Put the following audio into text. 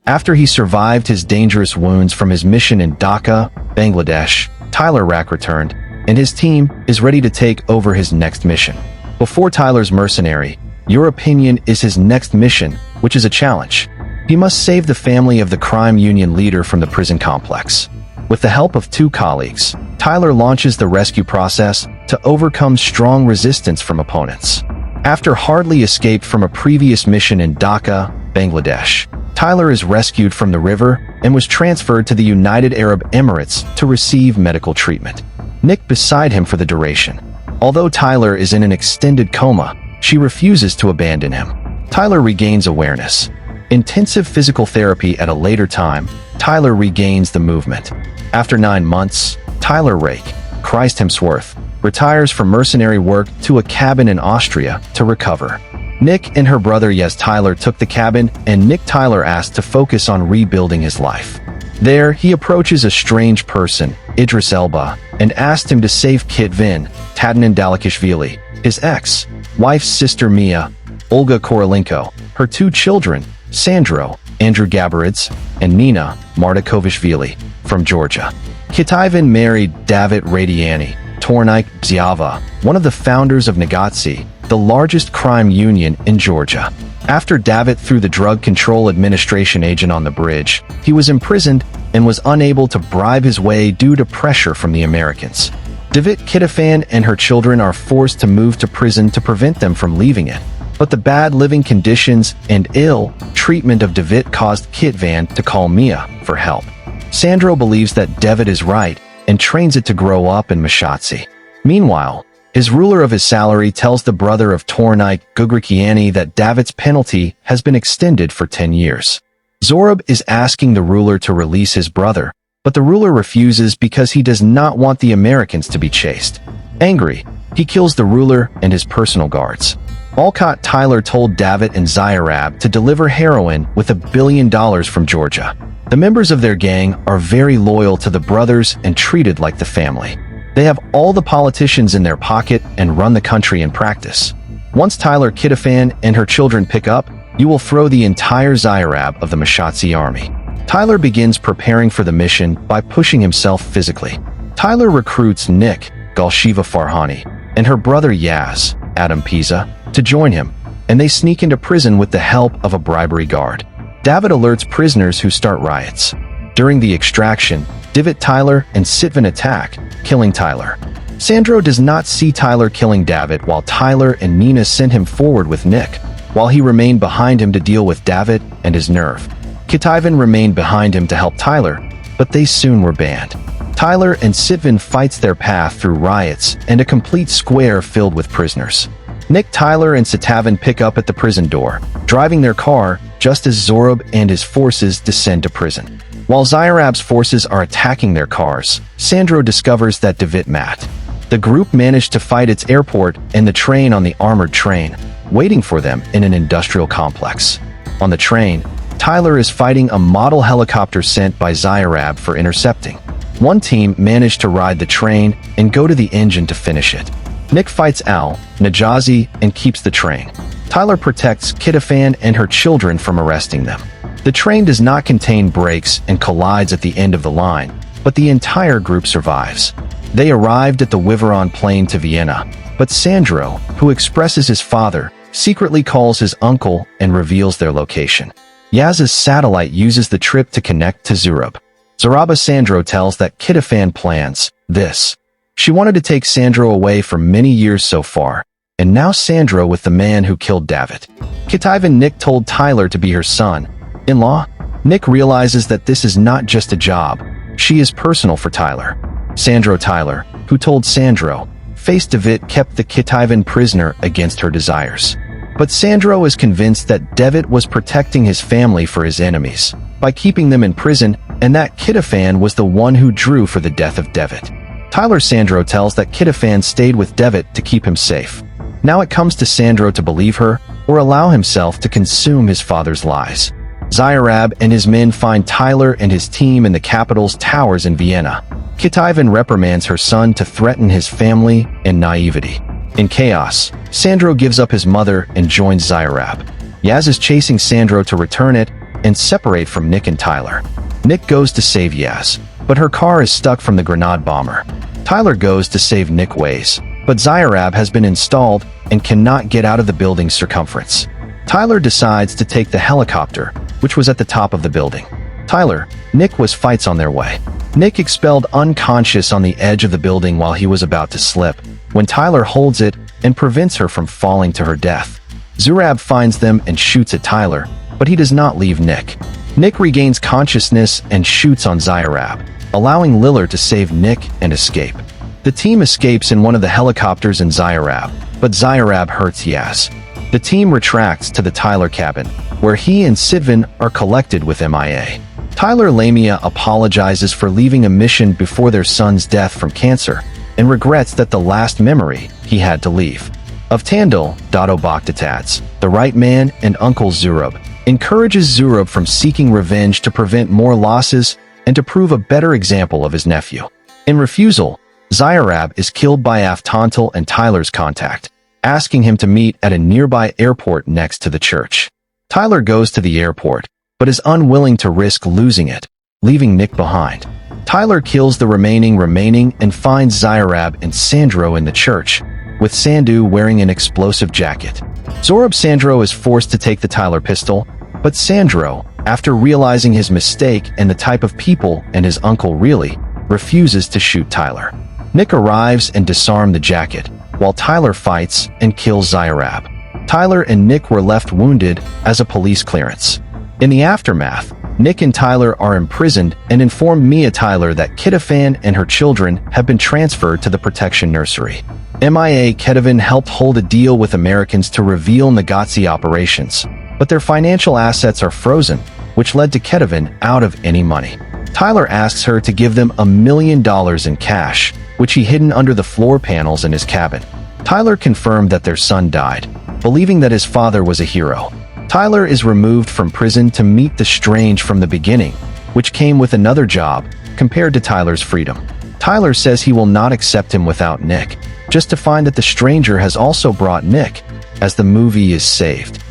After he survived his dangerous wounds from his mission in Dhaka, Bangladesh, Tyler Rack returned, and his team is ready to take over his next mission. Before Tyler's mercenary, your opinion is his next mission, which is a challenge. He must save the family of the crime union leader from the prison complex. With the help of 2 colleagues, Tyler launches the rescue process to overcome strong resistance from opponents. After hardly escaped from a previous mission in Dhaka, Bangladesh, Tyler is rescued from the river and was transferred to the United Arab Emirates to receive medical treatment. Nick beside him for the duration. Although Tyler is in an extended coma, she refuses to abandon him. Tyler regains awareness. Intensive physical therapy at a later time, Tyler regains the movement. After 9 months, Tyler Rake, Christ Hemsworth, retires from mercenary work to a cabin in Austria to recover. Nick and her brother Yaz Tyler took the cabin, and Nick Tyler asked to focus on rebuilding his life. There, he approaches a strange person, Idris Elba, and asked him to save Kit Vin, Tadnan Dalakishvili, his ex-wife's sister Mia, Olga Korolenko, her 2 children, Sandro, Andrew Gabarids, and Nina, Marta Kovishvili, from Georgia. Kitavan married David Radiani, Tornike Bziava, one of the founders of Negatsi, the largest crime union in Georgia. After David threw the Drug Control Administration agent on the bridge, he was imprisoned and was unable to bribe his way due to pressure from the Americans. David Kitafan and her children are forced to move to prison to prevent them from leaving it. But the bad living conditions and ill treatment of David caused Kitvan to call Mia for help. Sandro believes that David is right and trains it to grow up in Mashatsi. Meanwhile, his ruler of his salary tells the brother of Tornike Gugrikiani that David's penalty has been extended for 10 years. Zorab is asking the ruler to release his brother, but the ruler refuses because he does not want the Americans to be chased. Angry, he kills the ruler and his personal guards. Alcott Tyler told David and Zyrab to deliver heroin with $1 billion from Georgia. The members of their gang are very loyal to the brothers and treated like the family. They have all the politicians in their pocket and run the country in practice. Once Tyler Kitafan and her children pick up, you will throw the entire Zyrab of the Mashatsi army. Tyler begins preparing for the mission by pushing himself physically. Tyler recruits Nick, Galshiva Farhani, and her brother Yaz, Adam Pisa, to join him, and they sneak into prison with the help of a bribery guard. David alerts prisoners who start riots. During the extraction, David Tyler and Sitvan attack, killing Tyler. Sandro does not see Tyler killing David while Tyler and Nina send him forward with Nick, while he remained behind him to deal with David and his nerve. Kitivan remained behind him to help Tyler, but they soon were banned. Tyler and Sitvan fights their path through riots and a complete square filled with prisoners. Nick Tyler and Sitavan pick up at the prison door, driving their car just as Zorab and his forces descend to prison. While Zyrab's forces are attacking their cars, Sandro discovers that David Matt. The group managed to fight its airport and the train on the armored train, waiting for them in an industrial complex. On the train, Tyler is fighting a model helicopter sent by Zyrab for intercepting. One team managed to ride the train and go to the engine to finish it. Nick fights Al, Najazi, and keeps the train. Tyler protects Kitafan and her children from arresting them. The train does not contain brakes and collides at the end of the line, but the entire group survives. They arrived at the Wiveron plain to Vienna, but Sandro, who expresses his father, secretly calls his uncle and reveals their location. Yaz's satellite uses the trip to connect to Zurab. Zaraba Sandro tells that Kitafan plans this. She wanted to take Sandro away for many years so far, and now Sandro with the man who killed David. Kitivan Nick told Tyler to be her son-in-law. Nick realizes that this is not just a job, she is personal for Tyler. Sandro Tyler, who told Sandro, faced David kept the Kitivan prisoner against her desires. But Sandro is convinced that David was protecting his family for his enemies, by keeping them in prison, and that Kitafan was the one who drew for the death of David. Tyler Sandro tells that Kitafan stayed with David to keep him safe. Now it comes to Sandro to believe her, or allow himself to consume his father's lies. Zyrab and his men find Tyler and his team in the capital's towers in Vienna. Kitivan reprimands her son to threaten his family and naivety. In chaos, Sandro gives up his mother and joins Zyrab. Yaz is chasing Sandro to return it, and separate from Nick and Tyler. Nick goes to save Yaz, but her car is stuck from the grenade bomber. Tyler goes to save Nick Ways, but Zyrab has been installed and cannot get out of the building's circumference. Tyler decides to take the helicopter, which was at the top of the building. Tyler, Nick was fights on their way. Nick expelled unconscious on the edge of the building while he was about to slip, when Tyler holds it and prevents her from falling to her death. Zurab finds them and shoots at Tyler, but he does not leave Nick. Nick regains consciousness and shoots on Zyrab, allowing Lillard to save Nick and escape. The team escapes in one of the helicopters in Zyrab, but Zyrab hurts Yaz. The team retracts to the Tyler cabin, where he and Sidvan are collected with MIA. Tyler Lamia apologizes for leaving a mission before their son's death from cancer, and regrets that the last memory he had to leave. Of Tandil, Dado Bakhtatats, the right man and Uncle Zurab, encourages Zurab from seeking revenge to prevent more losses and to prove a better example of his nephew. In refusal, Zyrab is killed by Aftantil and Tyler's contact, asking him to meet at a nearby airport next to the church. Tyler goes to the airport, but is unwilling to risk losing it, leaving Nick behind. Tyler kills the remaining and finds Zyrab and Sandro in the church, with Sandu wearing an explosive jacket. Zorab Sandro is forced to take the Tyler pistol, but Sandro, after realizing his mistake and the type of people and his uncle really, refuses to shoot Tyler. Nick arrives and disarms the jacket, while Tyler fights and kills Zyrab. Tyler and Nick were left wounded as a police clearance. In the aftermath, Nick and Tyler are imprisoned and inform Mia Tyler that Kitafan and her children have been transferred to the protection nursery. MIA Ketavan helped hold a deal with Americans to reveal Nagatsi operations, but their financial assets are frozen, which led to Ketavan out of any money. Tyler asks her to give them $1 million in cash, which he hidden under the floor panels in his cabin. Tyler confirmed that their son died, believing that his father was a hero. Tyler is removed from prison to meet the Strange from the beginning, which came with another job compared to Tyler's freedom. Tyler says he will not accept him without Nick, just to find that the stranger has also brought Nick, as the movie is saved.